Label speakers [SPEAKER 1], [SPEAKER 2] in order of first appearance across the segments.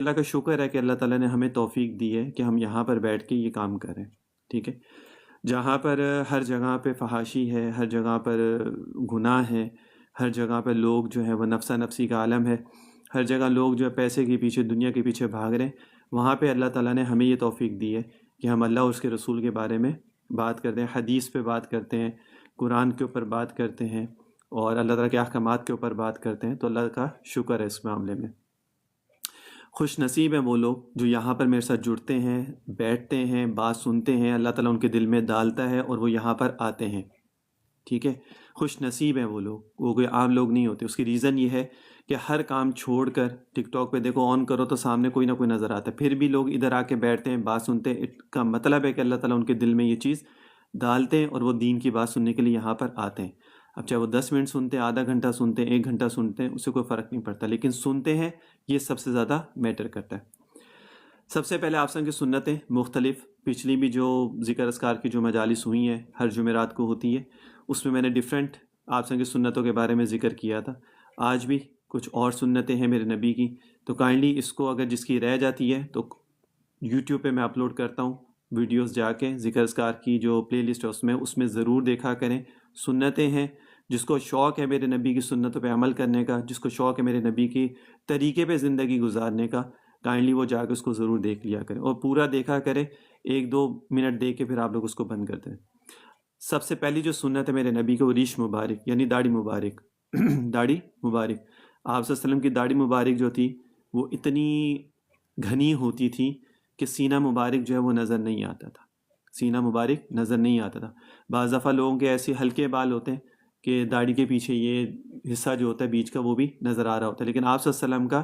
[SPEAKER 1] اللہ کا شکر ہے کہ اللہ تعالیٰ نے ہمیں توفیق دی ہے کہ ہم یہاں پر بیٹھ کے یہ کام کریں. ٹھیک ہے. جہاں پر ہر جگہ پہ فحاشی ہے، ہر جگہ پر گناہ ہے، ہر جگہ پہ لوگ جو ہے وہ نفسا نفسی کا عالم ہے، ہر جگہ لوگ جو ہے پیسے کے پیچھے، دنیا کے پیچھے بھاگ رہے ہیں، وہاں پہ اللہ تعالیٰ نے ہمیں یہ توفیق دی ہے کہ ہم اللہ اور اس کے رسول کے بارے میں بات کرتے ہیں، حدیث پہ بات کرتے ہیں، قرآن کے اوپر بات کرتے ہیں اور اللہ تعالیٰ کے احکامات کے اوپر بات کرتے ہیں. تو اللہ کا شکر ہے اس معاملے میں. خوش نصیب ہیں وہ لوگ جو یہاں پر میرے ساتھ جڑتے ہیں، بیٹھتے ہیں، بات سنتے ہیں، اللہ تعالیٰ ان کے دل میں ڈالتا ہے اور وہ یہاں پر آتے ہیں. ٹھیک ہے. خوش نصیب ہیں وہ لوگ، وہ کوئی عام لوگ نہیں ہوتے. اس کی ریزن یہ ہے کہ ہر کام چھوڑ کر ٹک ٹاک پہ دیکھو، آن کرو تو سامنے کوئی نہ کوئی نظر آتا ہے، پھر بھی لوگ ادھر آ کے بیٹھتے ہیں، بات سنتے ہیں. اس کا مطلب ہے کہ اللہ تعالیٰ ان کے دل میں یہ چیز ڈالتے ہیں اور وہ دین کی بات سننے کے لیے یہاں پر آتے ہیں. اب چاہے وہ 10 منٹ سنتے ہیں، آدھا گھنٹہ سنتے ہیں، 1 گھنٹہ سنتے ہیں، اس سے کوئی فرق نہیں پڑتا، لیکن سنتے ہیں یہ سب سے زیادہ میٹر کرتا ہے. سب سے پہلے آپ کی سنتیں مختلف، پچھلی بھی جو ذکر اذکار کی جو مجالس ہوئی ہیں ہر جمعرات کو ہوتی ہے، اس میں نے ڈیفرنٹ آپ کی سنتوں کے بارے میں ذکر کیا تھا. آج بھی کچھ اور سنتیں ہیں میرے نبی کی، تو کائنڈلی اس کو اگر جس کی رہ جاتی ہے تو یوٹیوب پہ میں اپلوڈ کرتا ہوں ویڈیوز، جا کے ذکر اذکار کی جو پلے لسٹ ہے اس میں ضرور دیکھا کریں. سنتیں ہیں، جس کو شوق ہے میرے نبی کی سنتوں پہ عمل کرنے کا، جس کو شوق ہے میرے نبی کی طریقے پہ زندگی گزارنے کا، کائنڈلی وہ جا کے اس کو ضرور دیکھ لیا کریں اور پورا دیکھا کریں. 1-2 منٹ دیکھ کے پھر آپ لوگ اس کو بند کر دیں. سب سے پہلی جو سنت ہے میرے نبی کو، وہ ریش مبارک یعنی داڑھی مبارک. داڑھی مبارک، آپ صلی اللہ علیہ وسلم کی داڑھی مبارک جو تھی وہ اتنی گھنی ہوتی تھی کہ سینہ مبارک جو ہے وہ نظر نہیں آتا تھا. سینہ مبارک نظر نہیں آتا تھا. بعض دفعہ لوگوں کے ایسے ہلکے بال ہوتے ہیں کہ داڑھی کے پیچھے یہ حصہ جو ہوتا ہے بیچ کا وہ بھی نظر آ رہا ہوتا ہے، لیکن آپ صلی اللہ علیہ وسلم کا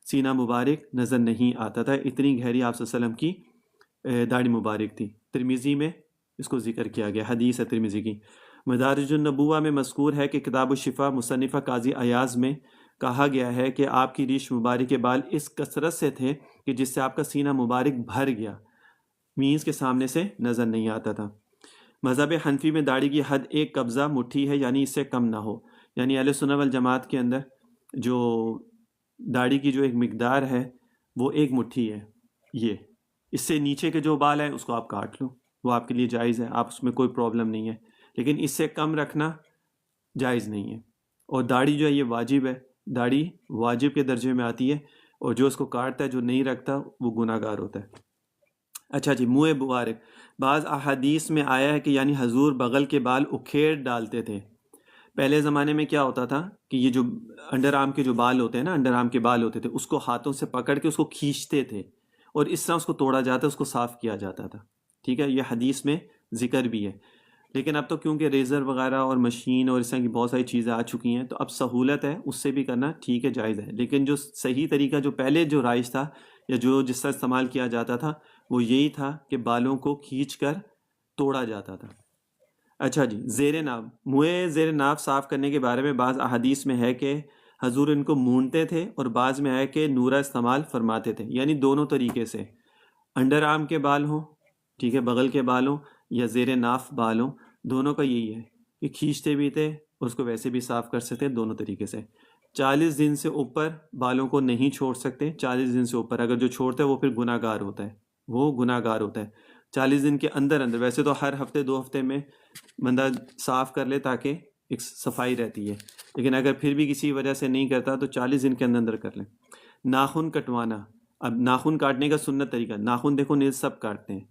[SPEAKER 1] سینہ مبارک نظر نہیں آتا تھا. اتنی گہری آپ صلی اللہ علیہ وسلم کی داڑھی مبارک تھی. ترمذی میں اس کو ذکر کیا گیا، حدیث ہے ترمذی کی. مدارج النبوہ میں مذکور ہے کہ کتاب الشفا مصنفہ قاضی ایاز میں کہا گیا ہے کہ آپ کی ریش مبارک کے بال اس کثرت سے تھے کہ جس سے آپ کا سینہ مبارک بھر گیا، مینز کے سامنے سے نظر نہیں آتا تھا. مذہب حنفی میں داڑھی کی حد 1 قبضہ مٹھی ہے، یعنی اس سے کم نہ ہو. یعنی اہل سنت والجماعت کے اندر جو داڑھی کی جو ایک مقدار ہے وہ 1 مٹھی ہے. یہ اس سے نیچے کے جو بال ہیں اس کو آپ کاٹ لو، وہ آپ کے لیے جائز ہے، آپ اس میں کوئی پرابلم نہیں ہے، لیکن اس سے کم رکھنا جائز نہیں ہے. اور داڑھی جو ہے یہ واجب ہے، داڑھی واجب کے درجے میں آتی ہے، اور جو اس کو کاٹتا ہے، جو نہیں رکھتا، وہ گناہ گار ہوتا ہے. اچھا جی، منہ مبارک. بعض احادیث میں آیا ہے کہ یعنی حضور بغل کے بال اکھیڑ ڈالتے تھے. پہلے زمانے میں کیا ہوتا تھا کہ یہ جو انڈر آرم کے جو بال ہوتے ہیں نا، انڈر آرم کے بال ہوتے تھے، اس کو ہاتھوں سے پکڑ کے اس کو کھینچتے تھے اور اس طرح اس کو توڑا جاتا، اس کو صاف کیا جاتا تھا. ٹھیک ہے، یہ حدیث میں ذکر بھی ہے. لیکن اب تو کیونکہ ریزر وغیرہ اور مشین اور اس طرح کی بہت ساری چیزیں آ چکی ہیں، تو اب سہولت ہے، اس سے بھی کرنا ٹھیک ہے، جائز ہے. لیکن جو صحیح طریقہ جو پہلے جو رائج تھا یا جو جس طرح استعمال کیا جاتا تھا وہ یہی تھا کہ بالوں کو کھینچ کر توڑا جاتا تھا. اچھا جی، زیر ناف. منہ زیر ناف صاف کرنے کے بارے میں بعض احادیث میں ہے کہ حضور ان کو مونڈتے تھے، اور بعض میں ہے کہ نورہ استعمال فرماتے تھے. یعنی دونوں طریقے سے، انڈر آرم کے بال ہوں، ٹھیک ہے، بغل کے بال ہوں، یا زیر ناف بال ہوں، دونوں کا یہی ہے کہ کھینچتے بھی تھے اور اس کو ویسے بھی صاف کر سکتے ہیں، دونوں طریقے سے. 40 دن سے اوپر بالوں کو نہیں چھوڑ سکتے. 40 دن سے اوپر اگر جو چھوڑتا ہے وہ پھر گناہ گار ہوتا ہے، وہ گناہ گار ہوتا ہے. 40 دن کے اندر ویسے تو ہر ہفتے 2 ہفتے میں بندہ صاف کر لے تاکہ ایک صفائی رہتی ہے، لیکن اگر پھر بھی کسی وجہ سے نہیں کرتا تو 40 دن کے اندر کر لیں. ناخن کٹوانا. اب ناخن کاٹنے کا سنت طریقہ، ناخن دیکھو نیل سب کاٹتے ہیں.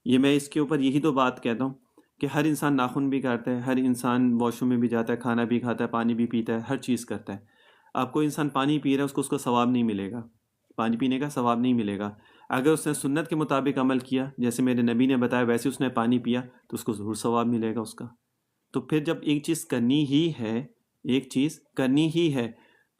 [SPEAKER 1] یہ میں اس کے اوپر یہی تو بات کہتا ہوں کہ ہر انسان ناخن بھی کاٹتا ہے، ہر انسان واش روم میں بھی جاتا ہے، کھانا بھی کھاتا ہے، پانی بھی پیتا ہے، ہر چیز کرتا ہے. اب کوئی انسان پانی پی رہا ہے، اس کو ثواب نہیں ملے گا، پانی پینے کا ثواب نہیں ملے گا. اگر اس نے سنت کے مطابق عمل کیا، جیسے میرے نبی نے بتایا ویسے اس نے پانی پیا، تو اس کو ضرور ثواب ملے گا اس کا. تو پھر جب ایک چیز کرنی ہی ہے، ایک چیز کرنی ہی ہے،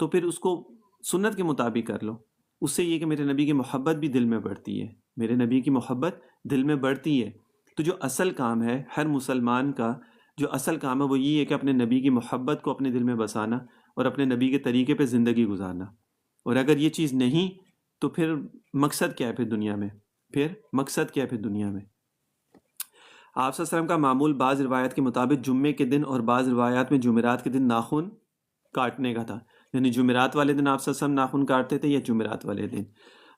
[SPEAKER 1] تو پھر اس کو سنت کے مطابق کر لو. اس سے یہ کہ میرے نبی کی محبت بھی دل میں بڑھتی ہے، میرے نبی کی محبت دل میں بڑھتی ہے. تو جو اصل کام ہے ہر مسلمان کا، جو اصل کام ہے وہ یہ ہے کہ اپنے نبی کی محبت کو اپنے دل میں بسانا اور اپنے نبی کے طریقے پہ زندگی گزارنا. اور اگر یہ چیز نہیں تو پھر مقصد کیا ہے پھر دنیا میں، پھر مقصد کیا ہے پھر دنیا میں. آپ صلی اللہ علیہ وسلم کا معمول بعض روایات کے مطابق جمعے کے دن اور بعض روایات میں جمعرات کے دن ناخن کاٹنے کا تھا. یعنی جمعرات والے دن آپ صلی اللہ علیہ وسلم ناخن کاٹتے تھے یا جمعرات والے دن.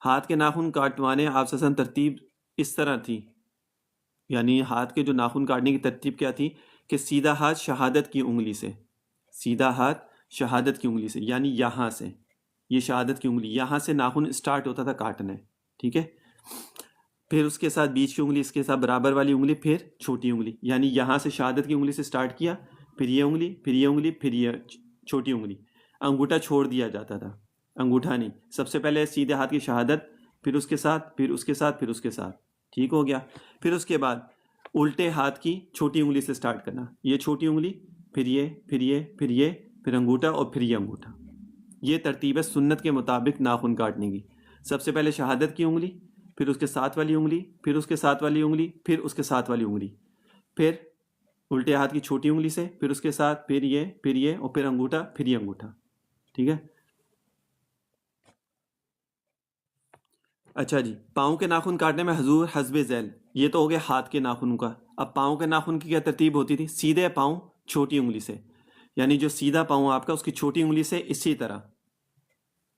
[SPEAKER 1] ہاتھ کے ناخن کاٹوانے آپ سے ترتیب اس طرح تھی، یعنی ہاتھ کے جو ناخن کاٹنے کی ترتیب کیا تھی کہ سیدھا ہاتھ شہادت کی انگلی سے، سیدھا ہاتھ شہادت کی انگلی سے، یعنی یہاں سے، یہ شہادت کی انگلی، یہاں سے ناخن اسٹارٹ ہوتا تھا کاٹنے، ٹھیک ہے. پھر اس کے ساتھ بیچ کی انگلی، اس کے ساتھ برابر والی انگلی، پھر چھوٹی انگلی، یعنی یہاں سے شہادت کی انگلی سے سٹارٹ کیا، پھر یہ انگلی، پھر یہ انگلی، پھر یہ چھوٹی انگلی. انگوٹھا چھوڑ دیا جاتا تھا، انگوٹھا نہیں، سب سے پہلے سیدھے ہاتھ کی شہادت، پھر اس کے ساتھ، پھر اس کے ساتھ، پھر اس کے ساتھ، ٹھیک ہو گیا. پھر اس کے بعد الٹے ہاتھ کی چھوٹی انگلی سے سٹارٹ کرنا، یہ چھوٹی انگلی، پھر یہ، پھر یہ، پھر یہ، پھر انگوٹھا اور پھر یہ انگوٹھا. یہ ترتیب ہے سنت کے مطابق ناخن کاٹنے کی. سب سے پہلے شہادت کی انگلی، پھر اس کے ساتھ والی انگلی، پھر اس کے ساتھ والی انگلی، پھر اس کے ساتھ والی انگلی، پھر الٹے ہاتھ کی چھوٹی انگلی سے، پھر اس کے ساتھ، پھر یہ اور پھر انگوٹھا، پھر یہ انگوٹھا، ٹھیک ہے. اچھا جی، پاؤں کے ناخن کاٹنے میں حضور حسب ذیل، یہ تو ہو گیا ہاتھ کے ناخنوں کا. اب پاؤں کے ناخن کی کیا ترتیب ہوتی تھی؟ سیدھے پاؤں چھوٹی انگلی سے، یعنی جو سیدھا پاؤں آپ کا، اس کی چھوٹی انگلی سے اسی طرح،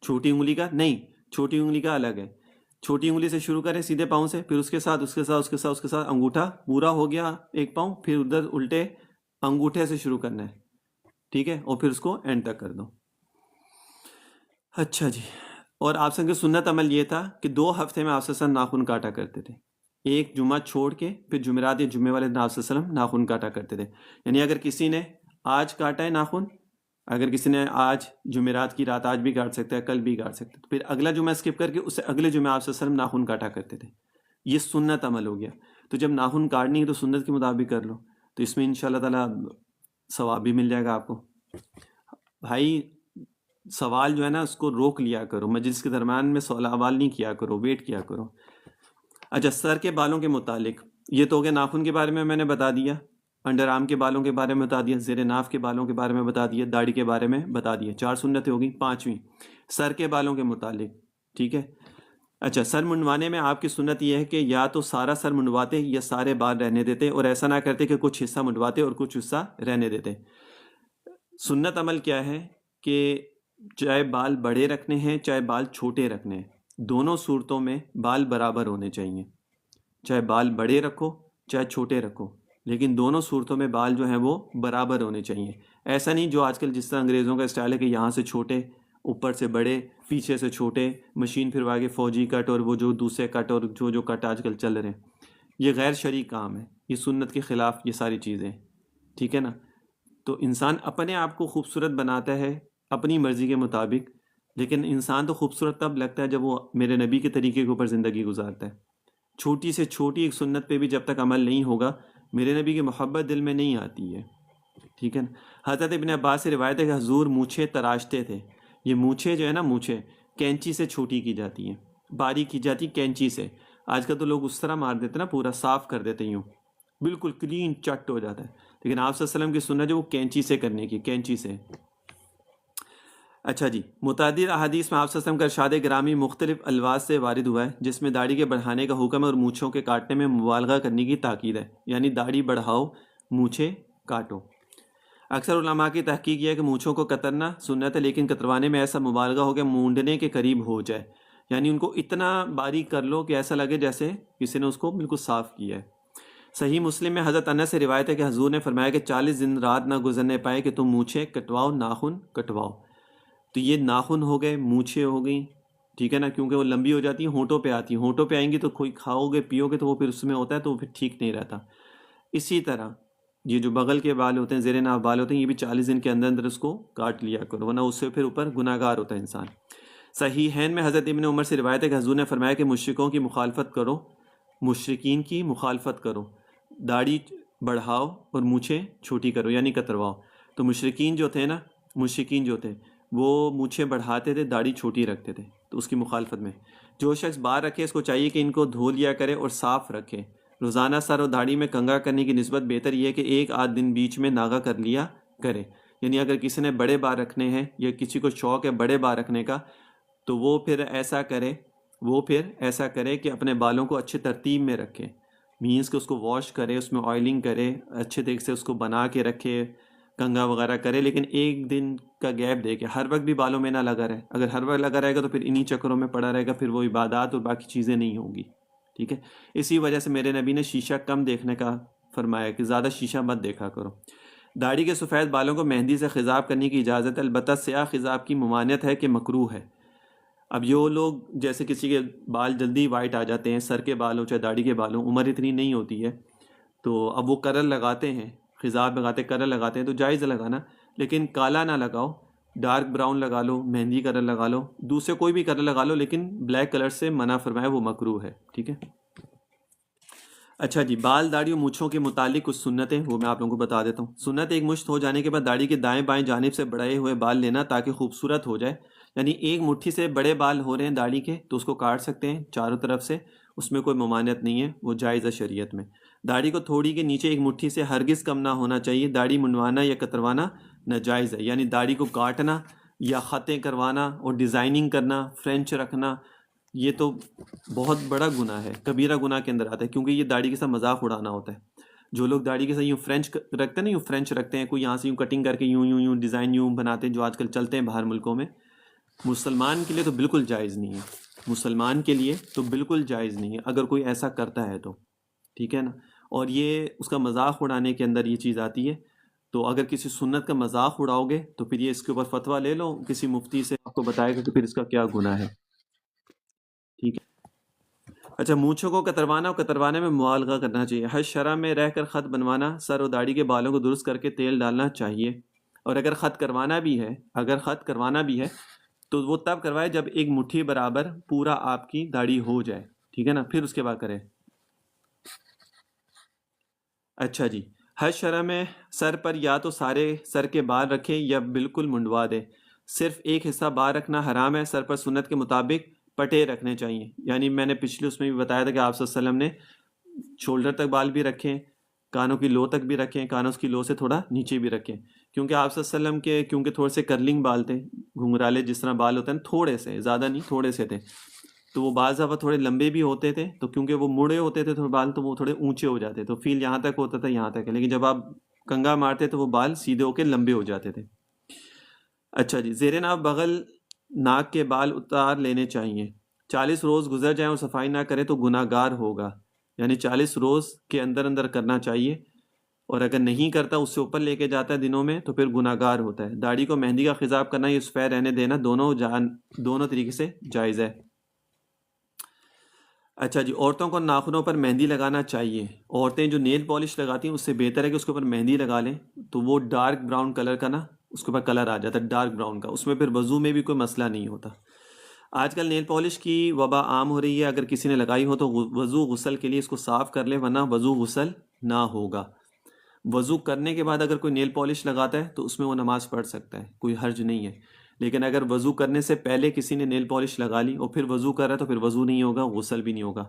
[SPEAKER 1] چھوٹی انگلی کا نہیں، چھوٹی انگلی کا الگ ہے. چھوٹی انگلی سے شروع کریں سیدھے پاؤں سے، پھر اس کے ساتھ، اس کے ساتھ، اس کے ساتھ، اس کے ساتھ انگوٹھا پورا ہو گیا ایک پاؤں، پھر ادھر الٹے انگوٹھے سے شروع کرنا ہے، ٹھیک ہے، اور پھر اس کو اینڈ تک کر دو. اچھا جی، اور آپ سنگ سنت عمل یہ تھا کہ 2 ہفتے میں آپ صلی اللہ علیہ وسلم ناخن کاٹا کرتے تھے، ایک جمعہ چھوڑ کے پھر جمعرات یا جمعے والے دن آپ صلی اللہ علیہ وسلم ناخن کاٹا کرتے تھے. یعنی اگر کسی نے آج کاٹا ہے ناخن، اگر کسی نے آج جمعرات کی رات آج بھی کاٹ سکتا ہے، کل بھی کاٹ سکتا ہے، تو پھر اگلا جمعہ اسکپ کر کے اس سے اگلے جمعہ آپ صلی اللہ علیہ وسلم ناخن کاٹا کرتے تھے. یہ سنت عمل ہو گیا. تو جب ناخن کاٹنی ہے تو سنت کے مطابق کر لو، تو اس میں انشاءاللہ تعالیٰ ثواب بھی مل جائے گا آپ کو. بھائی سوال جو ہے نا اس کو روک لیا کرو، مجلس کے درمیان میں سوال نہیں کیا کرو، ویٹ کیا کرو. اچھا، سر کے بالوں کے متعلق یہ تو ہو گیا، ناخن کے بارے میں نے بتا دیا، انڈر آرم کے بالوں کے بارے میں بتا دیا، زیر ناف کے بالوں کے بارے میں بتا دیا، داڑھی کے بارے میں بتا دیا. 4 سنتیں ہوگی. 5ویں سر کے بالوں کے متعلق، ٹھیک ہے. اچھا، سر منڈوانے میں آپ کی سنت یہ ہے کہ یا تو سارا سر منڈواتے یا سارے بال رہنے دیتے، اور ایسا نہ کرتے کہ کچھ حصہ منڈواتے اور کچھ حصہ رہنے دیتے. سنت عمل کیا ہے کہ چاہے بال بڑے رکھنے ہیں چاہے بال چھوٹے رکھنے ہیں، دونوں صورتوں میں بال برابر ہونے چاہیے. چاہے بال بڑے رکھو چاہے چھوٹے رکھو، لیکن دونوں صورتوں میں بال جو ہیں وہ برابر ہونے چاہیے. ایسا نہیں جو آج کل جس طرح انگریزوں کا اسٹائل ہے کہ یہاں سے چھوٹے، اوپر سے بڑے، پیچھے سے چھوٹے، مشین پھروا کے فوجی کٹ، اور وہ جو دوسرے کٹ، اور جو کٹ آج کل چل رہے ہیں، یہ غیر شرعی کام ہے، یہ سنت کے خلاف یہ ساری چیزیں، ٹھیک ہے نا. تو انسان اپنے آپ کو خوبصورت بناتا ہے اپنی مرضی کے مطابق، لیکن انسان تو خوبصورت تب لگتا ہے جب وہ میرے نبی کے طریقے کے اوپر زندگی گزارتا ہے. چھوٹی سے چھوٹی ایک سنت پہ بھی جب تک عمل نہیں ہوگا، میرے نبی کی محبت دل میں نہیں آتی ہے، ٹھیک ہے نا. حضرت ابن عباس سے روایت ہے کہ حضور مونچھیں تراشتے تھے. یہ مونچھیں جو ہے نا، مونچھیں کینچی سے چھوٹی کی جاتی ہیں، باریک کی جاتی کینچی سے. آج کل تو لوگ اس طرح مار دیتے نا، پورا صاف کر دیتے یوں، بالکل کلین چٹ ہو جاتا ہے. لیکن آپ صلی اللہ علیہ وسلم کی سنت جو وہ کینچی سے کرنے کی، کینچی سے. اچھا جی، متعدد احادیث میں آپ صلی اللہ علیہ وسلم کا ارشاد گرامی مختلف الفاظ سے وارد ہوا ہے، جس میں داڑھی کے بڑھانے کا حکم ہے اور مونچھوں کے کاٹنے میں مبالغہ کرنے کی تاکید ہے، یعنی داڑھی بڑھاؤ مونچھیں کاٹو. اکثر علماء کی تحقیق یہ ہے کہ مونچھوں کو کترنا سنت ہے، لیکن کتروانے میں ایسا مبالغہ ہو کہ مونڈنے کے قریب ہو جائے، یعنی ان کو اتنا باریک کر لو کہ ایسا لگے جیسے کسی نے اس کو بالکل صاف کیا ہے. صحیح مسلم میں حضرت انس سے روایت ہے کہ حضور نے فرمایا کہ 40 دن رات نہ گزرنے پائے کہ تم مونچھیں کٹواؤ، ناخن کٹواؤ. تو یہ ناخن ہو گئے، مونچھیں ہو گئیں، ٹھیک ہے نا، کیونکہ وہ لمبی ہو جاتی ہیں، ہونٹوں پہ آتی ہیں، ہونٹوں پہ آئیں گی تو کوئی کھاؤ گے پیو گے تو وہ پھر اس میں ہوتا ہے تو وہ پھر ٹھیک نہیں رہتا. اسی طرح یہ جو بغل کے بال ہوتے ہیں، زیر ناف بال ہوتے ہیں، یہ بھی 40 دن کے اندر اس کو کاٹ لیا کرو، ورنہ اس سے پھر اوپر گناہ گار ہوتا ہے انسان. صحیحین میں حضرت ابن عمر سے روایت ہے کہ حضور نے فرمایا کہ مشرکوں کی مخالفت کرو، مشرکین کی مخالفت کرو، داڑھی بڑھاؤ اور مونچھیں چھوٹی کرو، یعنی کترواؤ. تو مشرکین جو تھے نا، مشرکین جو تھے وہ مونچھیں بڑھاتے تھے، داڑھی چھوٹی رکھتے تھے، تو اس کی مخالفت میں جو شخص بال رکھے اس کو چاہیے کہ ان کو دھو لیا کرے اور صاف رکھے. روزانہ سر اور داڑھی میں کنگھا کرنے کی نسبت بہتر یہ ہے کہ 1 آدھ دن بیچ میں ناغہ کر لیا کرے. یعنی اگر کسی نے بڑے بال رکھنے ہیں یا کسی کو شوق ہے بڑے بال رکھنے کا، تو وہ پھر ایسا کرے کہ اپنے بالوں کو اچھے ترتیب میں رکھے، مینس کہ اس کو واش کرے، اس میں آئلنگ کرے، اچھے طریقے سے اس کو بنا کے رکھے، کنگھا وغیرہ کرے، لیکن ایک دن کا گیپ دے کے، ہر وقت بھی بالوں میں نہ لگا رہے. اگر ہر وقت لگا رہے گا تو پھر انہی چکروں میں پڑا رہے گا، پھر وہ عبادات اور باقی چیزیں نہیں ہوں گی. ٹھیک ہے، اسی وجہ سے میرے نبی نے شیشہ کم دیکھنے کا فرمایا کہ زیادہ شیشہ مت دیکھا کرو. داڑھی کے سفید بالوں کو مہندی سے خضاب کرنے کی اجازت ہے، البتہ سیاہ خضاب کی ممانعت ہے کہ مکروہ ہے. اب یہ لوگ جیسے کسی کے بال جلدی وائٹ آ جاتے ہیں، سر کے بال ہو چاہے داڑھی کے بال ہوں، عمر اتنی نہیں ہوتی ہے، تو اب وہ کلر لگاتے ہیں، خضاب لگاتے کلر لگاتے ہیں، تو جائز ہے لگانا، لیکن کالا نہ لگاؤ. ڈارک براؤن لگا لو، مہندی کلر لگا لو، دوسرے کوئی بھی کلر لگا لو، لیکن بلیک کلر سے منع فرمایا، وہ مکروہ ہے. ٹھیک ہے. اچھا جی، بال داڑھی اور مونچھوں کے متعلق کچھ سنتیں وہ میں آپ لوگوں کو بتا دیتا ہوں. سنت: ایک مشت ہو جانے کے بعد داڑھی کے دائیں بائیں جانب سے بڑھے ہوئے بال لینا تاکہ خوبصورت ہو جائے. یعنی ایک مٹھی سے بڑے بال ہو رہے ہیں داڑھی کے تو اس کو کاٹ سکتے ہیں چاروں طرف سے، اس میں کوئی ممانعت نہیں ہے، وہ جائز ہے شریعت میں. داڑھی کو تھوڑی کے نیچے ایک مٹھی سے ہرگز کم نہ ہونا چاہیے. داڑھی منڈوانا یا کتروانا ناجائز ہے، یعنی داڑھی کو کاٹنا یا خطیں کروانا اور ڈیزائننگ کرنا، فرینچ رکھنا، یہ تو بہت بڑا گناہ ہے، کبیرہ گناہ کے اندر آتا ہے، کیونکہ یہ داڑھی کے ساتھ مذاق اڑانا ہوتا ہے. جو لوگ داڑھی کے ساتھ یوں فرینچ رکھتے ہیں نا، یوں فرینچ رکھتے ہیں، کوئی یہاں سے یوں کٹنگ کر کے یوں یوں یوں ڈیزائن یوں بناتے ہیں، جو آج کل چلتے ہیں باہر ملکوں میں، مسلمان کے لیے تو بالکل جائز نہیں ہے. مسلمان کے لیے تو بالکل جائز نہیں ہے اگر کوئی ایسا کرتا ہے تو. ٹھیک ہے نا. اور یہ اس کا مذاق اڑانے کے اندر یہ چیز آتی ہے. تو اگر کسی سنت کا مذاق اڑاؤ گے تو پھر یہ اس کے اوپر فتویٰ لے لو کسی مفتی سے، آپ کو بتائے گا کہ پھر اس کا کیا گناہ ہے. ٹھیک ہے. اچھا، مونچھوں کو کتروانا اور کتروانے میں مبالغہ کرنا چاہیے. حج شرح میں رہ کر خط بنوانا، سر اور داڑھی کے بالوں کو درست کر کے تیل ڈالنا چاہیے. اور اگر خط کروانا بھی ہے تو وہ تب کروائے جب ایک مٹھی برابر پورا آپ کی داڑھی ہو جائے. ٹھیک ہے نا، پھر اس کے بعد کرے. اچھا جی، حج شرح میں سر پر یا تو سارے سر کے بال رکھیں یا بالکل منڈوا دیں. صرف ایک حصہ بال رکھنا حرام ہے. سر پر سنت کے مطابق پٹے رکھنے چاہیے. یعنی میں نے پچھلے اس میں بھی بتایا تھا کہ آپ صلی اللہ علیہ وسلم نے شولڈر تک بال بھی رکھیں، کانوں کی لو تک بھی رکھیں، کانوں کی لو سے تھوڑا نیچے بھی رکھیں، کیونکہ آپ صلی اللہ علیہ وسلم کے کیونکہ تھوڑے سے کرلنگ بال تھے، گھنگرالے جس طرح بال ہوتے ہیں، تھوڑے سے، زیادہ نہیں، تھوڑے سے تھے، تو وہ بعض دفعہ تھوڑے لمبے بھی ہوتے تھے، تو کیونکہ وہ مڑے ہوتے تھے تھوڑے بال، تو وہ تھوڑے اونچے ہو جاتے، تو فیل یہاں تک ہوتا تھا، یہاں تک ہے، لیکن جب آپ کنگھا مارتے تو وہ بال سیدھے ہو کے لمبے ہو جاتے تھے. اچھا جی، زیر ناف بغل ناک کے بال اتار لینے چاہیے. 40 روز گزر جائیں اور صفائی نہ کرے تو گناہ گار ہوگا. یعنی 40 روز کے اندر اندر کرنا چاہیے، اور اگر نہیں کرتا، اس سے اوپر لے کے جاتا ہے دنوں میں، تو پھر گناہ گار ہوتا ہے. داڑھی کو مہندی کا خضاب کرنا یا سفید رہنے دینا دونوں طریقے سے جائز ہے. اچھا جی، عورتوں کو ناخنوں پر مہندی لگانا چاہیے. عورتیں جو نیل پالش لگاتی ہیں اس سے بہتر ہے کہ اس کے اوپر مہندی لگا لیں، تو وہ ڈارک براؤن کلر کا نا، اس کے اوپر کلر آ جاتا ہے ڈارک براؤن کا، اس میں پھر وضو میں بھی کوئی مسئلہ نہیں ہوتا. آج کل نیل پالش کی وبا عام ہو رہی ہے، اگر کسی نے لگائی ہو تو وضو غسل کے لیے اس کو صاف کر لے، ورنہ وضو غسل نہ ہوگا. وضو کرنے کے بعد اگر کوئی نیل پالش لگاتا ہے تو اس میں وہ نماز پڑھ سکتا ہے، کوئی حرج نہیں ہے. لیکن اگر وضو کرنے سے پہلے کسی نے نیل پالش لگا لی اور پھر وضو کر رہا ہے تو پھر وضو نہیں ہوگا، غسل بھی نہیں ہوگا.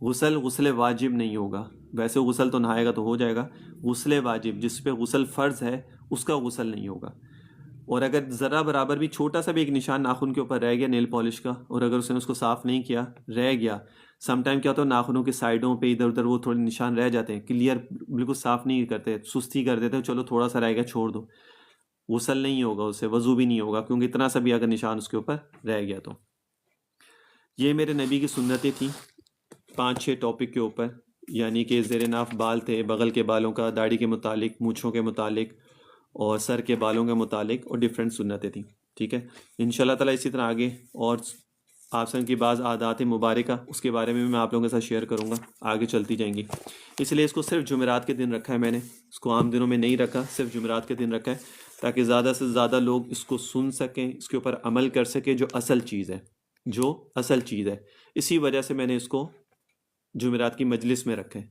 [SPEAKER 1] غسل واجب نہیں ہوگا. ویسے غسل تو نہائے گا تو ہو جائے گا، غسل واجب جس پہ غسل فرض ہے اس کا غسل نہیں ہوگا. اور اگر ذرا برابر بھی چھوٹا سا بھی ایک نشان ناخن کے اوپر رہ گیا نیل پالش کا، اور اگر اس نے اس کو صاف نہیں کیا، رہ گیا، سم ٹائم کیا ہوتا ہے ناخنوں کے سائڈوں پہ ادھر ادھر وہ تھوڑے نشان رہ جاتے ہیں، کلیئر بالکل صاف نہیں کرتے، سستی کر دیتے ہیں، چلو تھوڑا سا رہ گیا چھوڑ دو، غسل نہیں ہوگا، اس سے وضو بھی نہیں ہوگا، کیونکہ اتنا سا بھی اگر نشان اس کے اوپر رہ گیا تو. یہ میرے نبی کی سنتیں تھیں 5-6 ٹاپک کے اوپر، یعنی کہ زیر ناف بال تھے، بغل کے بالوں کا، داڑھی کے متعلق، مونچھوں کے متعلق، اور سر کے بالوں کے متعلق، اور ڈیفرنٹ سنتیں تھیں. ٹھیک ہے، انشاءاللہ تعالیٰ اسی طرح آگے اور آپ سن کی بعض عادات مبارکہ اس کے بارے میں آپ لوگوں کے ساتھ شیئر کروں گا، آگے چلتی جائیں گی. اس لیے اس کو صرف جمعرات کے دن رکھا ہے میں نے، اس کو عام دنوں میں نہیں رکھا، صرف جمعرات کے دن رکھا ہے تاکہ زیادہ سے زیادہ لوگ اس کو سن سکیں، اس کے اوپر عمل کر سکیں، جو اصل چیز ہے. اسی وجہ سے میں نے اس کو جمعرات کی مجلس میں رکھا ہے،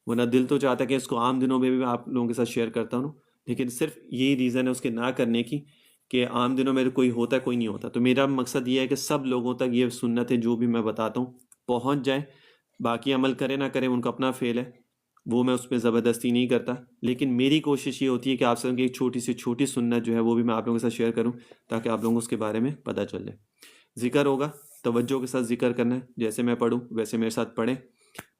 [SPEAKER 1] ورنہ دل تو چاہتا ہے کہ اس کو عام دنوں میں بھی میں آپ لوگوں کے ساتھ شیئر کرتا ہوں، لیکن صرف یہی ریزن ہے اس کے نہ کرنے کی کہ عام دنوں میں کوئی ہوتا ہے کوئی نہیں ہوتا. تو میرا مقصد یہ ہے کہ سب لوگوں تک یہ سنتیں جو بھی میں بتاتا ہوں پہنچ جائیں. باقی عمل کریں نہ کریں ان کا اپنا فعل ہے، وہ میں اس پہ زبردستی نہیں کرتا، لیکن میری کوشش یہ ہوتی ہے کہ آپ سب کی ایک چھوٹی سی سنت جو ہے وہ بھی میں آپ لوگوں کے ساتھ شیئر کروں تاکہ آپ لوگوں کو اس کے بارے میں پتہ چل جائے. ذکر ہوگا، توجہ کے ساتھ ذکر کرنا ہے، جیسے میں پڑھوں ویسے میرے ساتھ پڑھیں.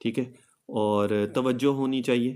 [SPEAKER 1] ٹھیک ہے، اور توجہ ہونی چاہیے.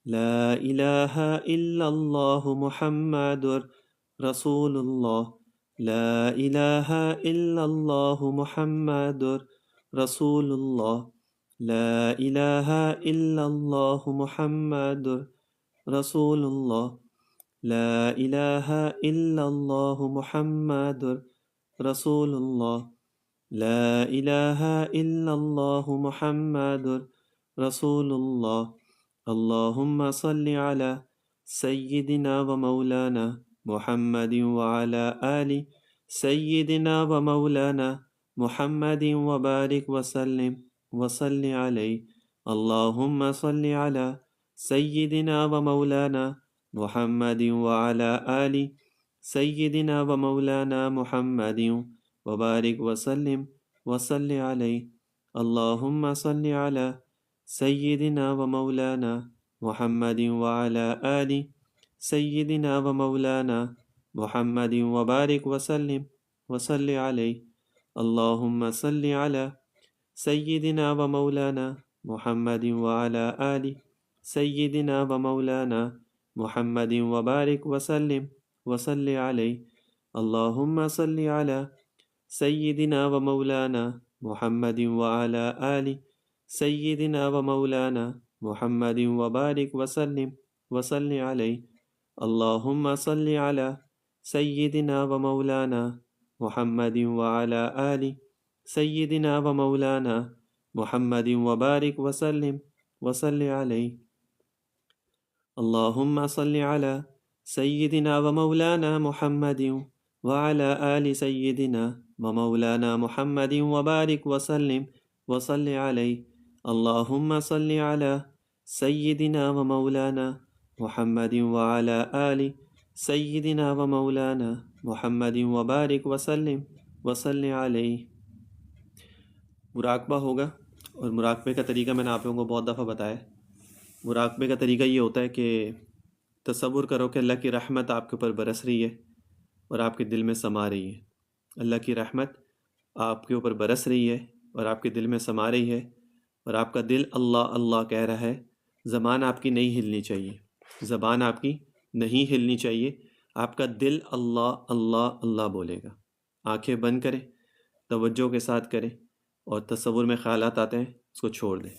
[SPEAKER 1] لا إله إلا الله محمد رسول الله. لا إله إلا الله محمد رسول الله. لا إله إلا الله محمد رسول الله. لا إله إلا الله محمد رسول الله. لا إله إلا الله محمد رسول الله. اللهم صل على سيدنا ومولانا محمد وعلى آل سيدنا ومولانا محمد وبارك وسلم وصل عليه. اللهم صل على سيدنا ومولانا محمد وعلى آل سيدنا ومولانا محمد وبارك وسلم وصل عليه. اللهم صل على سيدنا ومولانا محمد وعلى آل سيدنا ومولانا محمد وبارك وسلم وصل عليه. اللهم صل على سيدنا ومولانا محمد وعلى آل سيدنا ومولانا محمد وبارك وسلم وصل عليه. اللهم صل على سيدنا ومولانا محمد وعلى آل سيدنا ومولانا محمد وبارك وسلم وصل عليه. اللهم صل على سيدنا ومولانا محمد وعلى آل سيدنا ومولانا محمد وبارك وسلم وصل عليه. اللهم صل على سيدنا ومولانا محمد وعلى آل سيدنا ومولانا محمد وبارك وسلم وصل عليه. اللهم صل على سيدنا ومولانا محمد وعلى آل سيدنا ومولانا محمد وبارك وسلم وصل عليه. مراقبہ ہوگا، اور مراقبے کا طریقہ میں نے آپ لوگوں کو بہت دفعہ بتایا. مراقبے کا طریقہ یہ ہوتا ہے کہ تصور کرو کہ اللہ کی رحمت آپ کے اوپر برس رہی ہے اور آپ کے دل میں سما رہی ہے. اللہ کی رحمت آپ کے اوپر برس رہی ہے اور آپ کے دل میں سما رہی ہے، اور آپ کا دل اللہ اللہ کہہ رہا ہے. زبان آپ کی نہیں ہلنی چاہیے، زبان آپ کی نہیں ہلنی چاہیے. آپ کا دل اللہ اللہ اللہ بولے گا. آنکھیں بند کریں، توجہ کے ساتھ کریں، اور تصور میں خیالات آتے ہیں اس کو چھوڑ دیں.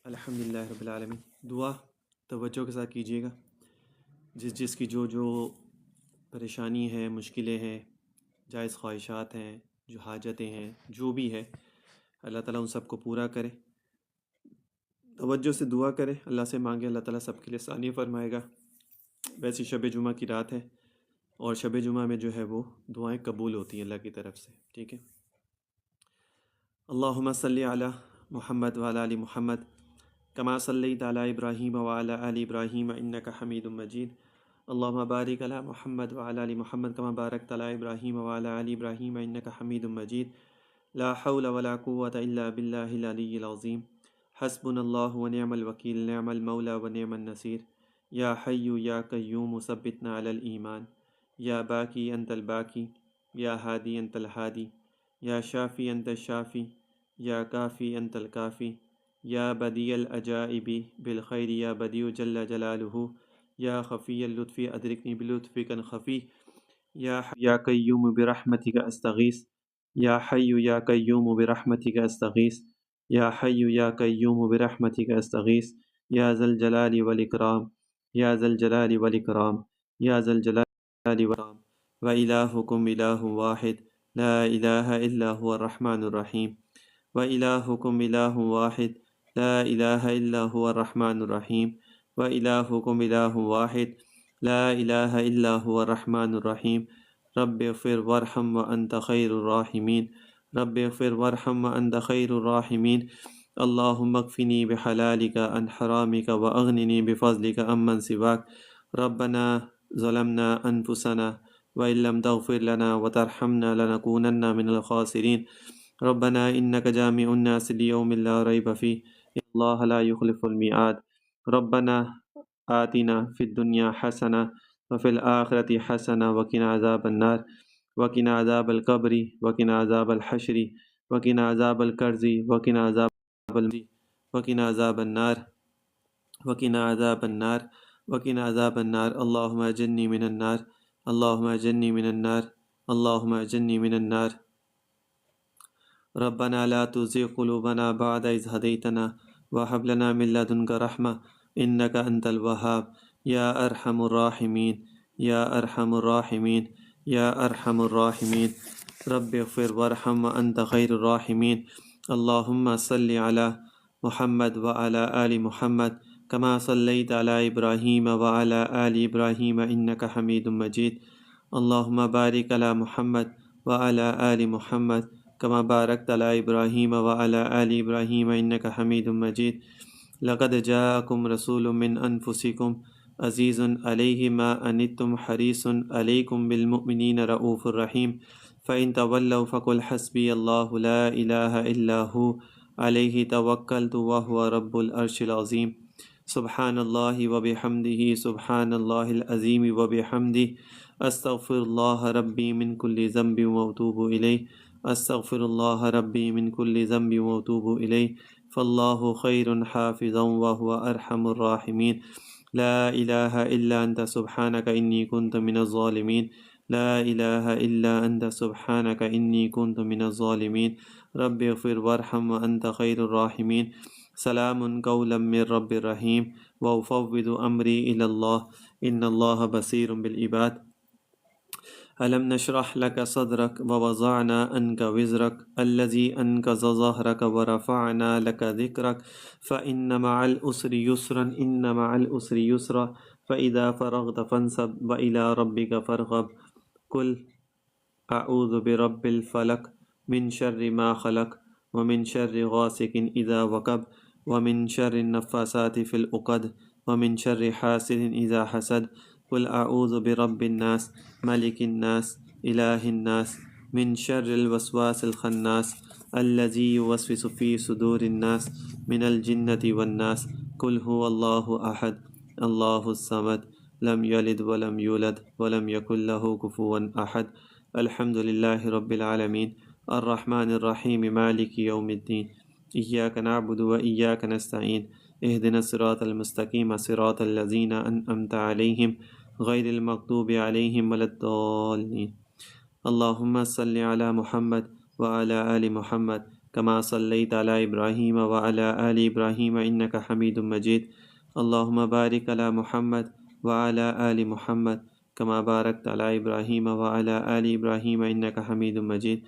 [SPEAKER 1] الحمدللہ رب العالمین. دعا توجہ کے ساتھ کیجیے گا. جس کی جو پریشانی ہے، مشکلیں ہیں، جائز خواہشات ہیں، جو حاجتیں ہیں، جو بھی ہے، اللہ تعالیٰ ان سب کو پورا کرے. توجہ سے دعا کریں، اللہ سے مانگے، اللہ تعالیٰ سب کے لیے آسانی فرمائے گا۔ ویسی شب جمعہ کی رات ہے، اور شب جمعہ میں جو ہے وہ دعائیں قبول ہوتی ہیں اللہ کی طرف سے، ٹھیک ہے۔ اللہم صلی علی محمد وعلی آل محمد کما صلیت علی ابراہیم وعلی آل ابراہیم انک حمید مجید۔ اللہم بارک علی محمد وعلی آل محمد کما بارکت علی ابراہیم وعلی آل ابراہیم انک حمید مجید۔ لا حول ولا قوة الا باللہ العلی العظیم۔ حسبنا اللہ ونعم الوکیل، نعم المولا ونعم النصیر۔ یا حی یا قیوم ثبتنا علی الایمان۔ یا باقی انت الباقی، یا ہادی انت الہادی، یا شافی انت الشافی، یا کافی انت الکافی، یا بدیع العجائب بالخیر یا بدیع جل جلالہ، یا خفی اللطف ادرکنی بلطفک خفی، یا حی یا قیوم برحمتک استغیث، یا حی یا قیوم برحمتک استغیث، یا حی یا قیوم برحمتک استغیث، یا ذا الجلال والاکرام، یا ذا الجلال والاکرام، یا ذا الجلال والاکرام۔ وإلہکم الہ واحد لا الہ الا هو الرحمن الرحیم۔ وإلہکم الہ واحد لا الہ الا هو الرحمن الرحیم۔ وإلہکم الہ واحد لا الہ الا هو الرحمن الرحیم۔ رب اغفر وارحم وانت خیر الراحمین۔ رب اغفر وارحم وانت خیر الراحمین۔ اللہم اکفنی بحلالک عن حرامک واغننی بفضلک عمن سواک۔ ربنا ظلمنا انفسنا وإن لم تغفر لنا وترحمنا لنكونن من الخاسرین۔ ربنا إنك جامع الناس ليوم لا ريب فيه إن الله لا يخلف الميعاد۔ ربنا آتنا في الدنيا حسنة وفي الآخرة حسنة وقنا عذاب النار، وقنا عذاب القبر، وقنا عذاب الحشر، وقنا عذاب القرز، وقنا عذاب وقنا عذاب النار، وقنا عذاب النار، وقنا عذاب النار۔ اللهم اجرني من النار، اللهم اجرني من النار، اللهم اجرني من النار۔ ربنا لا تزغ قلوبنا بعد إذ هديتنا وهب لنا من لدنك رحمة إنك أنت الوهاب۔ يا أرحم الراحمين، يا أرحم الراحمين، يا أرحم الراحمين۔ رب اغفر وارحم وأنت خير الراحمين۔ اللهم صل على محمد وعلى آل محمد كما صليت على إبراهيم وعلى آل إبراهيم إنك حميد مجيد۔ اللهم بارك على محمد وعلى آل محمد كما باركت على إبراهيم وعلى آل إبراهيم إنك حميد مجيد۔ لقد جاءكم رسول من أنفسكم عزيز عليه ما عنتم حريص عليكم بالمؤمنين رؤوف رحيم۔ فإن تولوا فقل حسبي الله لا إله إلا هو عليه توكلت وهو رب العرش العظيم۔ سبحان الله وبحمده، سبحان الله العظيم وبحمده، أستغفر الله ربي من كل ذنب وأتوب إليه، أستغفر الله ربي من كل ذنب وأتوب إليه، فالله خير حافظا وهو أرحم الراحمين۔ لا إله إلا أنت سبحانك إني كنت من الظالمين، لا إله إلا أنت سبحانك إني كنت من الظالمين۔ رب اغفر وارحم وأنت خير الراحمين۔ سلام قولا من رب رحيم، وأفوض أمري إلى الله إن الله بصير بالعباد۔ ألم نشرح لك صدرك ووضعنا عنك وزرك الذي أنقض ظهرك ورفعنا لك ذكرك فإن مع العسر يسرا، إن مع العسر يسرا، فإذا فرغت فانصب وإلى ربك فارغب۔ قل أعوذ برب الفلق من شر ما خلق، ومن شر غاسق إذا وقب، ومن شر النفاثات في العقد، ومن شر حاسد إذا حسد۔ قل أعوذ برب الناس ملك الناس إله الناس من شر الوسواس الخناس الذي يوسوس في صدور الناس من الجنة والناس۔ قل هو الله أحد الله الصمد لم يلد ولم يولد ولم يكن له كفوا أحد۔ الحمد لله رب العالمين الرحمن الرحيم مالك يوم الدين، إياك نعبد وإياك نستعين، اهدنا الصراط المستقيم صراط الذين أنعمت عليهم غير المغضوب عليهم ولا الضالين۔ اللهم صل على محمد وعلى آل محمد كما صليت على إبراهيم وعلى آل إبراهيم إنك حميد مجيد۔ اللهم بارك على محمد وعلى آل محمد كما باركت على إبراهيم وعلى آل إبراهيم إنك حميد مجيد۔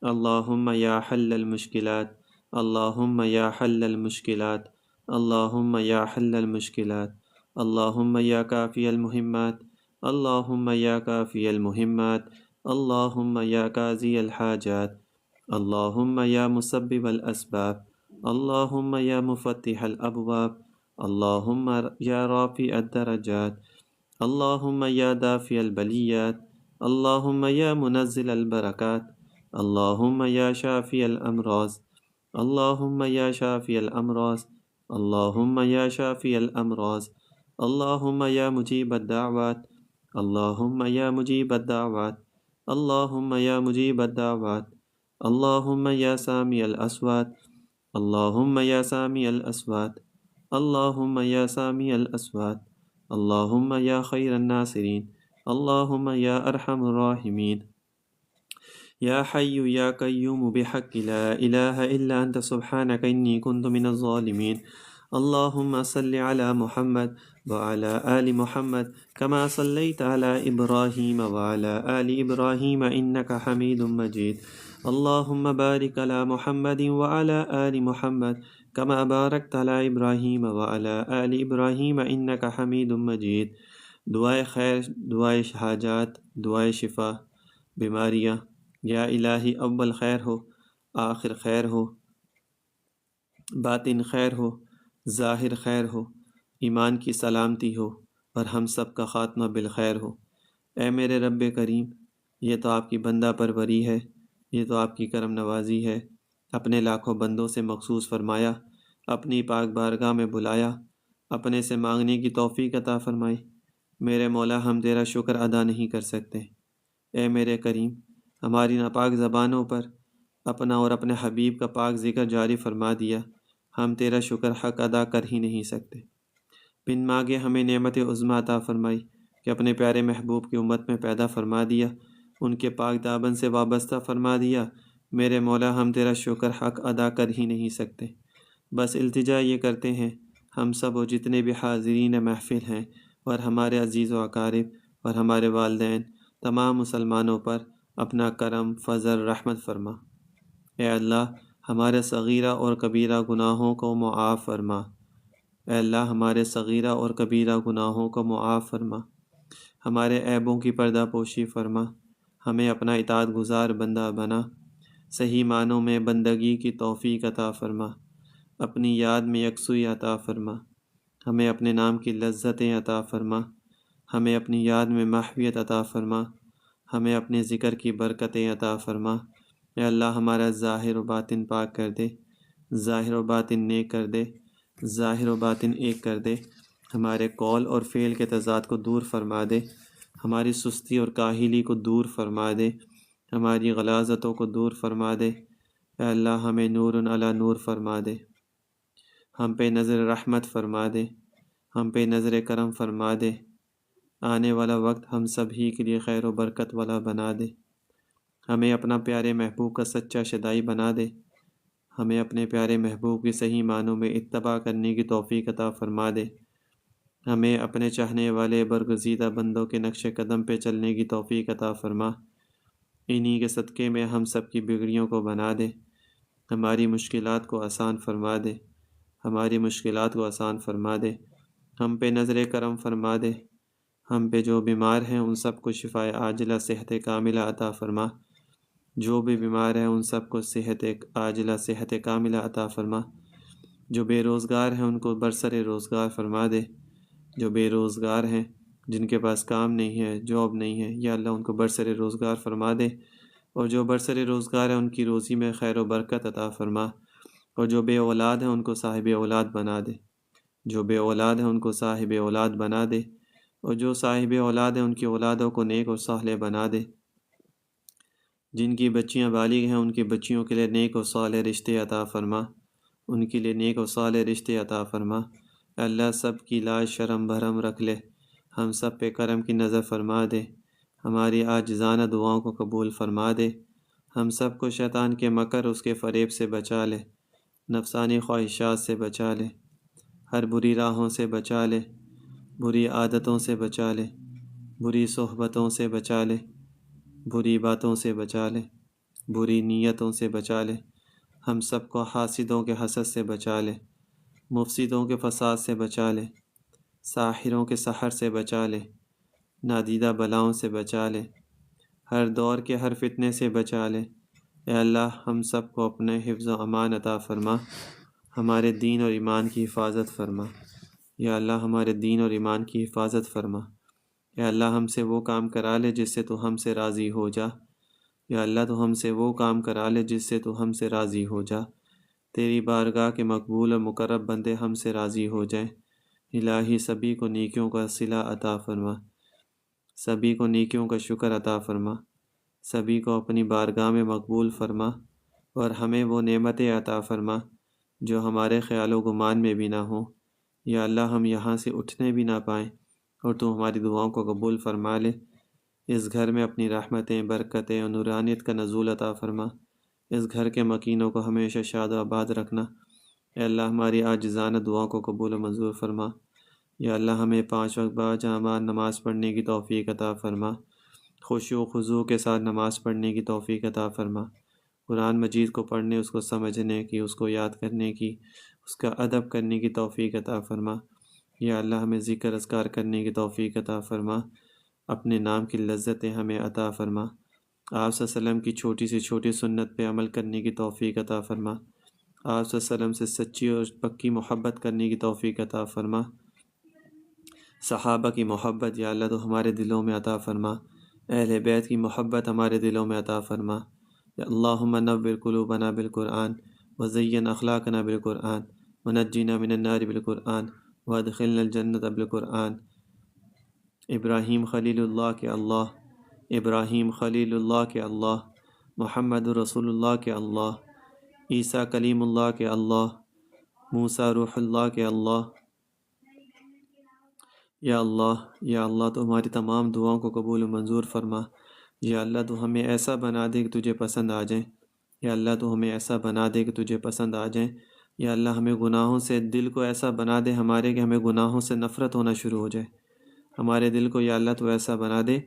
[SPEAKER 1] اللهم يا حل المشكلات، اللهم يا حل المشكلات، اللہم یا حل المشکلات، اللہم یا کافی المہمات، اللہم یا کافی المہمات، اللہم یا قاضی الحاجات، اللہم یا مسبب الاسباب، اللہم یا مفتح الابواب، اللہم یا رافع الدرجات، اللہم یا دافع البلیات، اللہم یا منزل البرکات، اللہم یا شافی الامراض، اللہم یا شافی الامراض، اللہم یا شافی الامراض، اللہم یا مجیب الدعوات، اللہم یا مجیب الدعوات، اللہم یا مجیب الدعوات، اللہم یا سامی الاصوات، اللہم یا سامی الاصوات، اللہم یا سامی الاصوات، اللہم یا خیر الناصرین، اللہم یا ارحم الراحمین، یا حی یا قیوم بحق لا الہ الا انت سبحانک انی کنت من الظالمین، اللہم صل علی محمد وعلی آل محمد کما صلیت علی ابراہیم وعلی آل ابراہیم انک حمید مجید، اللہم بارک علی محمد وعلی آل محمد کما بارکت علی ابراہیم وعلی آل ابراہیم انک حمید مجید۔ دعائے خیر، دعائے حاجات، دعائے شفا، بیماریاں، یا الہی اول خیر ہو، آخر خیر ہو، باطن خیر ہو، ظاہر خیر ہو، ایمان کی سلامتی ہو، اور ہم سب کا خاتمہ بالخیر ہو۔ اے میرے رب کریم، یہ تو آپ کی بندہ پروری ہے، یہ تو آپ کی کرم نوازی ہے، اپنے لاکھوں بندوں سے مخصوص فرمایا، اپنی پاک بارگاہ میں بلایا، اپنے سے مانگنے کی توفیق عطا فرمائی۔ میرے مولا، ہم تیرا شکر ادا نہیں کر سکتے۔ اے میرے کریم، ہماری ناپاک زبانوں پر اپنا اور اپنے حبیب کا پاک ذکر جاری فرما دیا، ہم تیرا شکر حق ادا کر ہی نہیں سکتے۔ بن مانگے ہمیں نعمت عظمیٰ عطا فرمائی کہ اپنے پیارے محبوب کی امت میں پیدا فرما دیا، ان کے پاک دامن سے وابستہ فرما دیا۔ میرے مولا، ہم تیرا شکر حق ادا کر ہی نہیں سکتے، بس التجا یہ کرتے ہیں ہم سب و جتنے بھی حاضرین محفل ہیں، اور ہمارے عزیز و اقارب اور ہمارے والدین، تمام مسلمانوں پر اپنا کرم، فضل، رحمت فرما۔ اے اللہ، ہمارے صغیرہ اور کبیرہ گناہوں کو معاف فرما۔ اے اللہ، ہمارے صغیرہ اور کبیرہ گناہوں کو معاف فرما، ہمارے عیبوں کی پردہ پوشی فرما، ہمیں اپنا اطاعت گزار بندہ بنا، صحیح معنوں میں بندگی کی توفیق عطا فرما، اپنی یاد میں یکسوئی عطا فرما، ہمیں اپنے نام کی لذتیں عطا فرما، ہمیں اپنی یاد میں محویت عطا فرما، ہمیں اپنے ذکر کی برکتیں عطا فرما۔ اے اللہ، ہمارا ظاہر و باطن پاک کر دے، ظاہر و باطن نیک کر دے، ظاہر و باطن ایک کر دے، ہمارے قول اور فعل کے تضاد کو دور فرما دے، ہماری سستی اور کاہلی کو دور فرما دے، ہماری غلاظتوں کو دور فرما دے۔ اے اللہ، ہمیں نور علی نور فرما دے، ہم پہ نظر رحمت فرما دے، ہم پہ نظر کرم فرما دے، آنے والا وقت ہم سب ہی کے لیے خیر و برکت والا بنا دے، ہمیں اپنا پیارے محبوب کا سچا شدائی بنا دے، ہمیں اپنے پیارے محبوب کی صحیح معنوں میں اتباع کرنے کی توفیق عطا فرما دے، ہمیں اپنے چاہنے والے برگزیدہ بندوں کے نقش قدم پہ چلنے کی توفیق عطا فرما۔ انہی کے صدقے میں ہم سب کی بگڑیوں کو بنا دے، ہماری مشکلات کو آسان فرما دے، ہماری مشکلات کو آسان فرما دے، ہم پہ نظر کرم فرما دے، ہم پہ جو بیمار ہیں ان سب کو شفائے عاجلہ صحت کاملہ عطا فرما، جو بھی بیمار ہیں ان سب کو صحت عاجلہ صحت کاملہ عطا فرما، جو بے روزگار ہیں ان کو برسر روزگار فرما دے، جو بے روزگار ہیں، جن کے پاس کام نہیں ہے، جاب نہیں ہے، یا اللہ ان کو برسر روزگار فرما دے، اور جو برسر روزگار ہیں ان کی روزی میں خیر و برکت عطا فرما، اور جو بے اولاد ہیں ان کو صاحب اولاد بنا دے، جو بے اولاد ہیں ان کو صاحب اولاد بنا دے، اور جو صاحب اولاد ہیں ان کی اولادوں کو نیک اور صالح بنا دے، جن کی بچیاں بالغ ہیں ان کی بچیوں کے لیے نیک اور صالح رشتے عطا فرما، ان کے لیے نیک اور صالح رشتے عطا فرما۔ اللہ، سب کی لاج شرم بھرم رکھ لے، ہم سب پہ کرم کی نظر فرما دے، ہماری عاجزانہ دعاؤں کو قبول فرما دے، ہم سب کو شیطان کے مکر اس کے فریب سے بچا لے، نفسانی خواہشات سے بچا لے، ہر بری راہوں سے بچا لے، بری عادتوں سے بچا لے، بری صحبتوں سے بچا لے، بری باتوں سے بچا لے، بری نیتوں سے بچا لے، ہم سب کو حاسدوں کے حسد سے بچا لے، مفسدوں کے فساد سے بچا لے، ساحروں کے سحر سے بچا لے، نادیدہ بلاؤں سے بچا لے، ہر دور کے ہر فتنے سے بچا لے۔ اے اللہ ہم سب کو اپنے حفظ و امان عطا فرما، ہمارے دین اور ایمان کی حفاظت فرما۔ یا اللہ ہمارے دین اور ایمان کی حفاظت فرما۔ اے اللہ ہم سے وہ کام کرا لے جس سے تو ہم سے راضی ہو جا۔ یا اللہ تو ہم سے وہ کام کرا لے جس سے تو ہم سے راضی ہو جا۔ تیری بارگاہ کے مقبول و مقرب بندے ہم سے راضی ہو جائیں۔ الہی سبھی کو نیکیوں کا صلہ عطا فرما، سبھی کو نیکیوں کا شکر عطا فرما، سبھی کو اپنی بارگاہ میں مقبول فرما، اور ہمیں وہ نعمتیں عطا فرما جو ہمارے خیال و گمان میں بھی نہ ہوں۔ یا اللہ ہم یہاں سے اٹھنے بھی نہ پائیں اور تو ہماری دعاؤں کو قبول فرما لے۔ اس گھر میں اپنی رحمتیں، برکتیں اور نورانیت کا نزول عطا فرما۔ اس گھر کے مکینوں کو ہمیشہ شاد و آباد رکھنا۔ اے اللہ ہماری عاجزانہ دعاؤں کو قبول و منظور فرما۔ یا اللہ ہمیں 5 وقت باجماعت نماز پڑھنے کی توفیق عطا فرما، خشوع و خضوع کے ساتھ نماز پڑھنے کی توفیق عطا فرما، قرآن مجید کو پڑھنے، اس کو سمجھنے کی، اس کو یاد کرنے کی، اس کا ادب کرنے کی توفیق عطا فرما۔ یا اللہ ہمیں ذکر اذکار کرنے کی توفیق عطا فرما، اپنے نام کی لذتیں ہمیں عطا فرما۔ آپ صلی اللہ علیہ وسلم کی چھوٹی سے چھوٹی سنت پہ عمل کرنے کی توفیق عطا فرما۔ آپ صلی اللہ علیہ وسلم سے سچی اور پکی محبت کرنے کی توفیق عطا فرما۔ صحابہ کی محبت یا اللہ تو ہمارے دلوں میں عطا فرما، اہل بیت کی محبت ہمارے دلوں میں عطا فرما۔ یا اللہم نور قلوبنا بالقرآن وزین اخلاقنا بالقرآن ونجینا من النار بالقرآن وادخلنا الجنت بالقرآن۔ ابراہیم خلیل اللہ کے اللہ، ابراہیم خلیل اللہ کے اللہ، محمد رسول اللہ کے اللہ، عیسیٰ کلیم اللہ کے اللہ، موسیٰ روح اللہ کے اللہ۔ یا اللہ تو ہماری تمام دعاؤں کو قبول و منظور فرما۔ یا اللہ تو ہمیں ایسا بنا دے کہ تجھے پسند آ جائیں۔ یا اللہ تو ہمیں ایسا بنا دے کہ تجھے پسند آ جائیں۔ یا اللہ ہمیں گناہوں سے، دل کو ایسا بنا دے ہمارے کہ ہمیں گناہوں سے نفرت ہونا شروع ہو جائے۔ ہمارے دل کو یا اللہ تو ایسا بنا دے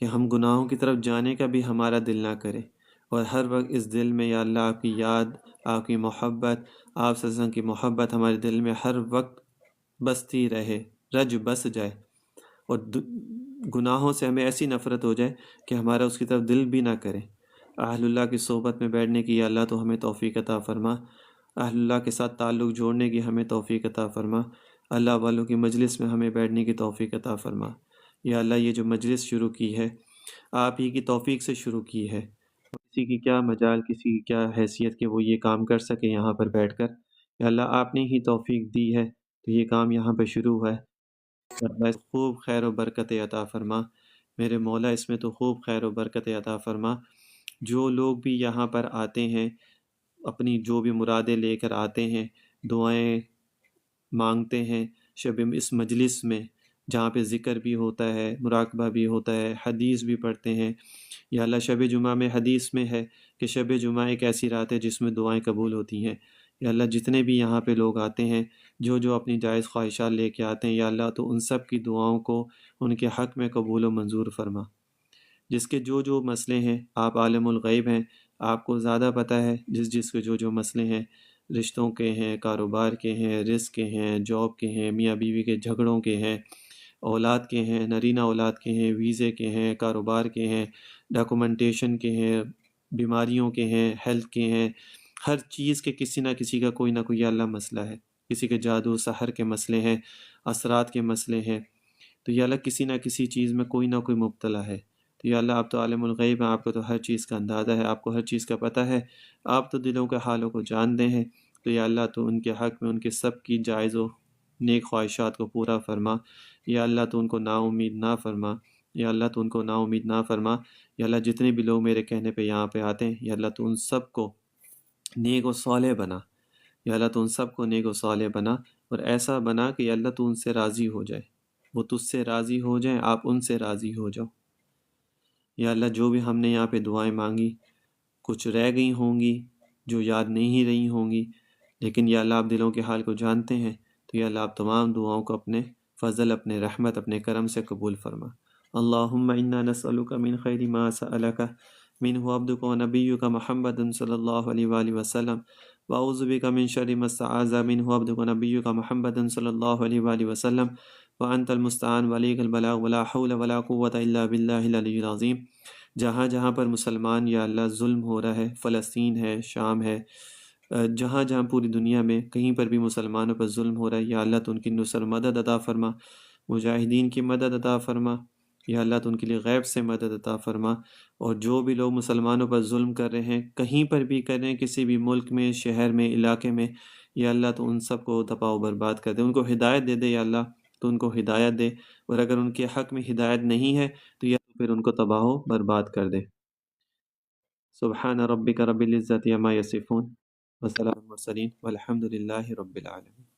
[SPEAKER 1] کہ ہم گناہوں کی طرف جانے کا بھی ہمارا دل نہ کرے، اور ہر وقت اس دل میں یا اللہ آپ کی یاد، آپ کی محبت، آپ صلی اللہ علیہ وسلم کی محبت ہمارے دل میں ہر وقت بستی رہے، رج بس جائے، اور گناہوں سے ہمیں ایسی نفرت ہو جائے کہ ہمارا اس کی طرف دل بھی نہ کرے۔ اہل اللہ کی صحبت میں بیٹھنے کی یا اللہ تو ہمیں توفیق عطا فرما، اہل اللہ کے ساتھ تعلق جوڑنے کی ہمیں توفیق عطا فرما، اللہ والوں کی مجلس میں ہمیں بیٹھنے کی توفیق عطا فرما۔ یا اللہ یہ جو مجلس شروع کی ہے آپ ہی کی توفیق سے شروع کی ہے، کسی کی کیا مجال، کسی کی کیا حیثیت کہ وہ یہ کام کر سکے یہاں پر بیٹھ کر۔ یا اللہ آپ نے ہی توفیق دی ہے تو یہ کام یہاں پہ شروع ہوا ہے۔ اللہ اس خوب خیر و برکت عطا فرما، میرے مولا اس میں تو خوب خیر و برکت عطا فرما۔ جو لوگ بھی یہاں پر آتے ہیں اپنی جو بھی مرادیں لے کر آتے ہیں، دعائیں مانگتے ہیں شب اس مجلس میں، جہاں پہ ذکر بھی ہوتا ہے، مراقبہ بھی ہوتا ہے، حدیث بھی پڑھتے ہیں۔ یا اللہ شب جمعہ میں حدیث میں ہے کہ شب جمعہ ایک ایسی رات ہے جس میں دعائیں قبول ہوتی ہیں۔ یا اللہ جتنے بھی یہاں پہ لوگ آتے ہیں، جو جو اپنی جائز خواہشات لے کے آتے ہیں، یا اللہ تو ان سب کی دعاؤں کو ان کے حق میں قبول و منظور فرما۔ جس کے جو جو مسئلے ہیں، آپ عالم الغیب ہیں، آپ کو زیادہ پتہ ہے جس کے جو جو مسئلے ہیں، رشتوں کے ہیں، کاروبار کے ہیں، رزق کے ہیں، جاب کے ہیں، میاں بیوی کے جھگڑوں کے ہیں، اولاد کے ہیں، نرینہ اولاد کے ہیں، ویزے کے ہیں، کاروبار کے ہیں، ڈاکومنٹیشن کے ہیں، بیماریوں کے ہیں، ہیلتھ کے ہیں، ہر چیز کے کسی نہ کسی کا کوئی نہ کوئی یا اللہ مسئلہ ہے۔ کسی کے جادو سحر کے مسئلے ہیں، اثرات کے مسئلے ہیں، تو یا اللہ کسی نہ کسی چیز میں کوئی نہ کوئی مبتلا ہے۔ تو یا اللہ آپ تو عالم الغیب ہیں، آپ کو تو ہر چیز کا اندازہ ہے، آپ کو ہر چیز کا پتہ ہے، آپ تو دلوں کے حالوں کو جانتے ہیں۔ تو یا اللہ تو ان کے حق میں ان کے سب کی جائز و نیک خواہشات کو پورا فرما۔ یا اللہ تو ان کو نا امید نہ فرما، یا اللہ تو ان کو نا امید نہ فرما۔ یا اللہ جتنے بھی لوگ میرے کہنے پہ یہاں پہ آتے ہیں، یا اللہ تو ان سب کو نیک و صالح بنا۔ یا اللہ تو ان سب کو نیک و صالح بنا، اور ایسا بنا کہ یا اللہ تو ان سے راضی ہو جائے، وہ تجھ سے راضی ہو جائیں، آپ ان سے راضی ہو جاؤ۔ یا اللہ جو بھی ہم نے یہاں پہ دعائیں مانگی، کچھ رہ گئی ہوں گی جو یاد نہیں ہی رہی ہوں گی، لیکن یا اللہ آپ دلوں کے حال کو جانتے ہیں، تو یا اللہ آپ تمام دعاؤں کو اپنے فضل، اپنے رحمت، اپنے کرم سے قبول فرما۔ اللہم انا نسألک من خیر ما سألک منہ عبدک و نبیک محمد صلی اللہ علیہ وآلہ وسلم وأعوذ بك من شر ما استعاذ منه عبدك ونبيك محمد صلی اللہ علیہ وآلہ وسلم وأنت المستعان وعليك البلاغ ولا حول ولا قوة إلا بالله العلی العظیم۔ جہاں جہاں پر مسلمان یا اللہ ظلم ہو رہا ہے، فلسطین ہے، شام ہے، جہاں جہاں پوری دنیا میں کہیں پر بھی مسلمانوں پر ظلم ہو رہا ہے، یا اللہ تو ان کی نصر مدد عطا فرما، مجاہدین کی مدد عطا فرما، یا اللہ تو ان کے لیے غیب سے مدد عطا فرما۔ اور جو بھی لوگ مسلمانوں پر ظلم کر رہے ہیں، کہیں پر بھی کر رہے ہیں، کسی بھی ملک میں، شہر میں، علاقے میں، یا اللہ تو ان سب کو تباہ و برباد کر دے، ان کو ہدایت دے دے یا اللہ، تو ان کو ہدایت دے، اور اگر ان کے حق میں ہدایت نہیں ہے تو یا پھر ان کو تباہ و برباد کر دے۔ سبحان ربک رب العزت عما یصفون وسلام المرسلین والحمد للہ رب العالمین۔